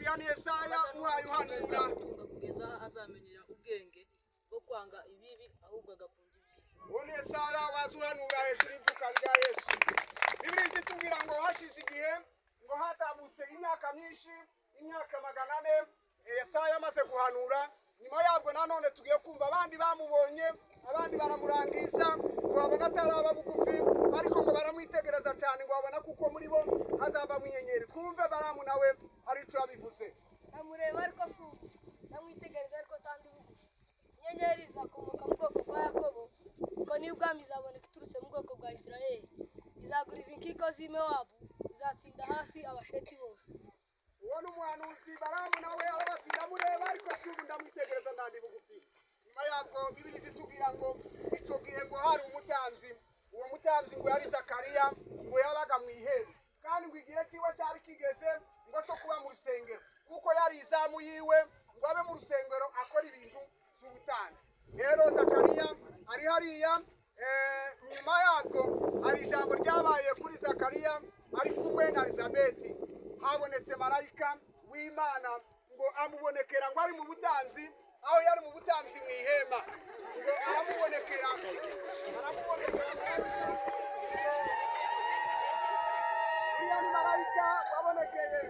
uriya ni Yesaya uhaye uhanura kugeza azamenyera ubwenge bwo kwanga ibibi ahubwo agakunda ibyiza. uwo ni Yesaya wazuhanura hejuru y'ivuka rya Yesu. Bibiliya itubwira ngo hashize igihe ngo hatambutse imyaka myinshi, imyaka 400 Yesaya amaze guhanura. Nyuma yabwo nanone tugiye kumva abandi bamubonye, abandi baramurangiza ngo babona ataraba bugufi, ariko ngo baramwitegereza cyane ngo babona kuko muri bo hazaba inyenyeri. Twumve Baramu nawe ari cyo yabivuze. Namureba ariko subu, namwitegereza ariko tandi bugufi. Inyenyeri izakomoka mu bwoko bwa Yakobo, ko ni ubwami izaboneka iturutse mu bwoko bwa Isirayeli. Izaguriza inkiko z'i Mowabu, izatsinda hasi abasheti bose. Uwo ni umuhanuzi Baramu nawe arababwira mureba ariko subu ndamwitegereza ndandi bugufi. Nyuma yabwo Bibiliya itubwira ngo icyo gihe ngo hari umutanzi. Uwo mutanzi ngo yari Zakariya, ngo yabaga mu ihema. Kandi ngo igihe kiwe cyari kigeze ngo cyo kuba mu rusengero, kuko yari izamu yiwe ngo abe mu rusengero akora ibintu by'ubutanzi. Rero Zakariya ari hariya, nyuma yabwo hari ijambo ryabaye kuri Zakariya ari kumwe na Elizabeti. Habonetse marayika w'Imana ngo amubonekera ngo ari mu butanzi, aho yari mu butanzi mu ihema, ngo aramubonekera uriya ni marayika wabonekeye.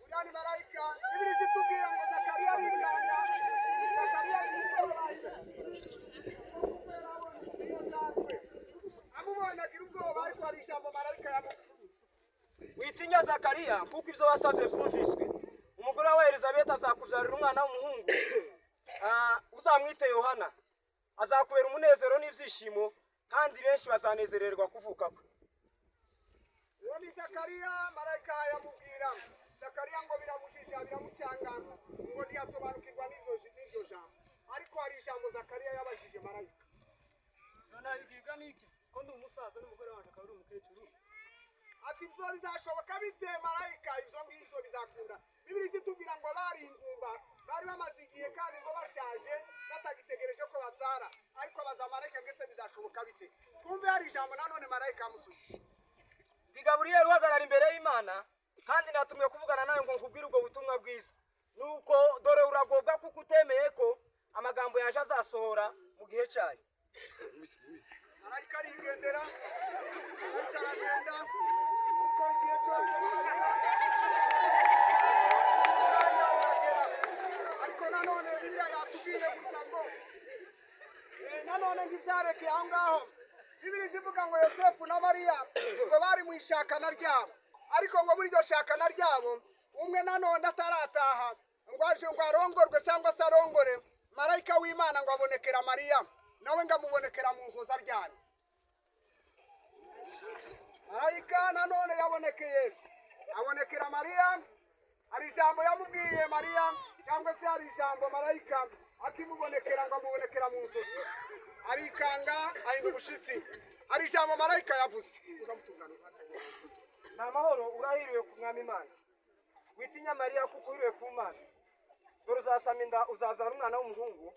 Uriya ni marayika. Bibiliya itubwira ngo Zakariya arikanga. Zakariya amubonye agira ubwoba, ariko hari ijambo marayika yamubwiye. Witinya Zakariya, kuko ibyo wasavye vyumviswe. Umugore wa Elizabeth azakubyarira umwana w'umuhungu, uzamwite Yohana. Azakubera umunezero n'ibyishimo, kandi benshi bazanezererwa kuvuka kwe. Uwo ni Zakariya marayika yamubwira. Zakariya ngo biramujisha biramucyanga ngo ntiyasobanukirwa n'iryo jambo, ariko hari ijambo Zakariya yabajije marayika. Zana igiga niki ko ndi umusaza n'umugore wanjye akaba ari umukecuru. Ati ibyo bizashoboka bite marayika? Ibyo ngibyo bizakunda. Bibiliya itubwira ngo bari ingumba, bari bamaze igihe kandi ngo bashaje batagitegereje ko babyara, ariko baza marayika ngese bizashoboka bite? Twumve hari ijambo nanone marayika amusubije. Gaburiyeli uhagarara imbere y'Imana, kandi natumwe kuvugana nawe ngo nkubwire ubwo butumwa bwiza. Nuko dore uragobwa kuko utemeye ko amagambo yaje azasohora mu gihe cyayo. Marayika arigendera, marayika aragenda, uko igihe cyose ariko nanone Bibiliya yatubwiye gutya ngo nanone ntibyarekeye aho ngaho. Bibiliya ivuga ngo Yosefu na Mariya ngo bari mu ishakana ryabo, ariko ngo muri iryo shakana ryabo umwe nanone atarataha ngo aje ngo arongorwe cyangwa se arongore, marayika w'Imana ngo abonekera Mariya, nawe ngamubonekera mu nzozi aryamye. Marayika nanone abonekera Mariya, hari ijambo yamubwiye Mariya, cyangwa se hari ijambo marayika akimubonekera ngo amubonekera mu nzozi, arikanga ahinda ubushitsi. Hari ijambo marayika yavuze. Ni amahoro urahiriwe ku Mwami Imana. Witinya Mariya kuko uhiriwe ku Mana. Dore uzasama inda, uzabyara umwana w'umuhungu,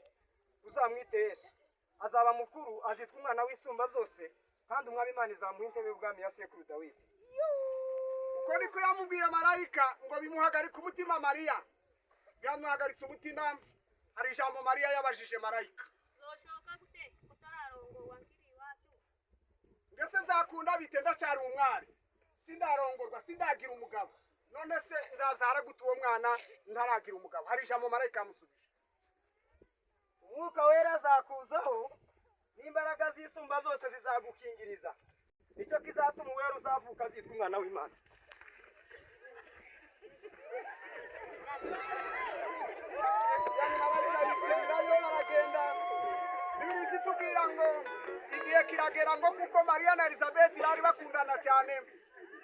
uzamwite Yesu. Azaba mukuru, azitwa umwana w'isumba byose, kandi Umwami Imana izamuha intebe y'ubwami ya sekuru Dawidi. Uko niko yamubwiye marayika ngo bimuhagarike umutima Mariya. Byamuhagaritse umutima. Hari ijambo Mariya yabajije marayika. Zoshoka gute utararongorwa nkiri iwacu? Ngese nzakunda bite ndacyari umwari, sindarongorwa, sindagira umugabo, none se nzabyara gute uwo mwana ntaragira umugabo? Hari ijambo marayika yamusubije. Umwuka wera azakuzaho, n'imbaraga z'isumba zose zizagukingiriza. Nicyo kizatuma uwera uzavuka azitwa umwana w'Imana. Bibiliya itubwira ngo igihe kiragera ngo kuko Mariya na Elizabeth bari bakundana cyane,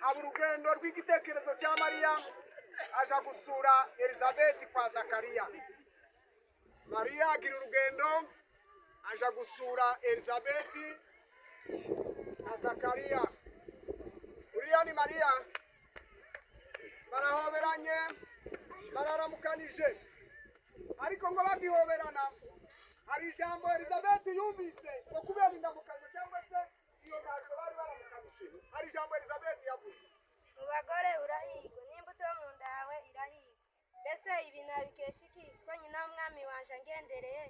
haba urugendo rw'igitekerezo cya Mariya aja gusura Elizabeth kwa Zakariya. Mariya agira urugendo aja gusura Elizabeth na Zakariya. Uriya ni Mariya, barahoberanye, bararamukanije, ariko ngo bagihoberana hari ijambo Elizabeth yumvise ngo kubera indamukanyo cyangwa se iyo ntacyo bari baramukanije, hari ijambo Elizabeth yavuze. Mu bagore urahirwa, n'imbuto yo mu nda yawe irahirwa. mbese ibi nabikesha iki ko nyina w'umwami wanje angendereye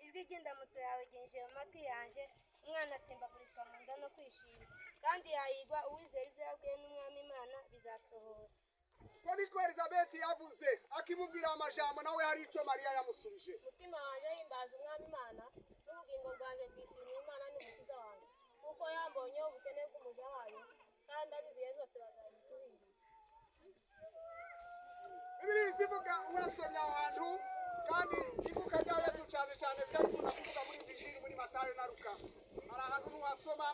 ijwi ry'indamutso yawe ryinjiye mu matwi yanje umwana asimbagurizwa mu nda no kwishima kandi yahigwa uwizera ibyo yabwiwe n'umwami imana bizasohora ko niko Elizabeti yavuze akimubwira amajambo nawe hari ico Mariya yamusubije umutima wanje himbaza umwami imana n'ubugingo bwanje bwishimira imana n'umukiza wanjye kuko yambonye ubukene bw'umuja wayo kandi abibiye zose bazabituhira Bibiliya ivuga urasomye ahantu kandi ivuka rya Yesu cyane cyane byakunda kuvuga muri Injili muri Matayo na Luka hari ahantu wasoma